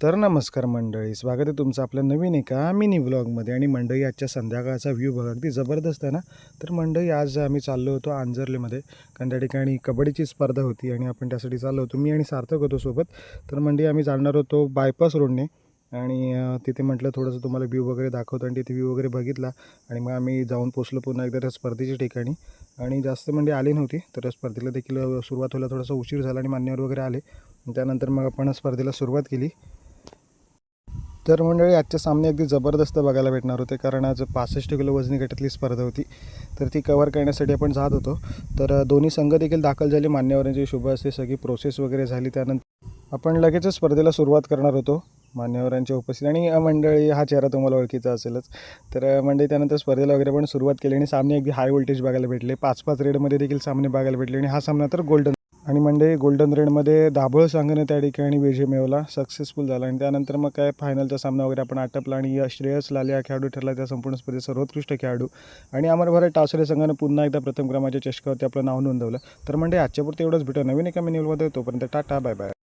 तर नमस्कार मंडळी, स्वागत आहे तुमचं आपल्या नवीन एका मिनी व्लॉगमध्ये. आणि मंडळी, आजच्या संध्याकाळचा व्ह्यू बघा, अगदी जबरदस्त आहे ना. तर मंडळी, आज आम्ही चाललो होतो आंजर्लेमध्ये, कारण त्या ठिकाणी कबड्डीची स्पर्धा होती आणि आपण त्यासाठी चाललो होतो. मी आणि सार्थक होतो सोबत. तर मंडळी, आम्ही जाणार होतो बायपास रोडने आणि तिथे म्हटलं थोडंसं तुम्हाला व्ह्यू वगैरे दाखवतो, आणि तिथे व्ह्यू वगैरे बघितला आणि मग आम्ही जाऊन पोचलो पुन्हा एकदा त्या स्पर्धेच्या ठिकाणी. आणि जास्त मंडळी आली नव्हती, तर स्पर्धेला देखील सुरुवात व्हायला थोडासा उशीर झाला आणि मान्यवर वगैरे आले. त्यानंतर मग आपण स्पर्धेला सुरुवात केली. तर मंडळी, आजचे सामने अगदी जबरदस्त बघायला भेटणार होते, कारण आज 65 किलो वजनी गटातली स्पर्धा होती. तर ती कव्हर करण्यासाठी आपण जात होतो. तर दोन्ही संघ देखील दाखल झाले, मान्यवरांची शुभ असते सगळी प्रोसेस वगैरे झाली. त्यानंतर आपण लगेचच स्पर्धेला सुरुवात करणार होतो मान्यवरांच्या उपस्थित. आणि मंडळी, हा चेहरा तुम्हाला ओळखीचा असेलच. तर मंडळी, त्यानंतर स्पर्धेला वगैरे पण सुरुवात केली आणि सामने अगदी हाय व्होल्टेज बघायला भेटले. 5-5 रेडमध्ये देखील सामने बघायला भेटले आणि हा सामना तर गोल्डन. आणि मंडळी, गोल्डन रेडमध्ये दाभोळ संघाने त्या ठिकाणी विजय मिळवला, सक्सेसफुल झाला. आणि त्यानंतर मग काय फायनलचा सामना वगैरे आपण आटपला आणि श्रेयस लाले हा खेळाडू ठरला त्या संपूर्ण स्पर्धेत सर्वोत्कृष्ट खेळाडू. आणि अमर भारत टासरे संघाने पुन्हा एकदा प्रथम क्रमांकाच्या चषकावरती आपलं नाव नोंदवलं. तर मंडळी, आजच्यापुरती एवढंच. भेटू नवीन एका मिनी व्लॉगमध्ये. तोपर्यंत टाटा, बाय बाय.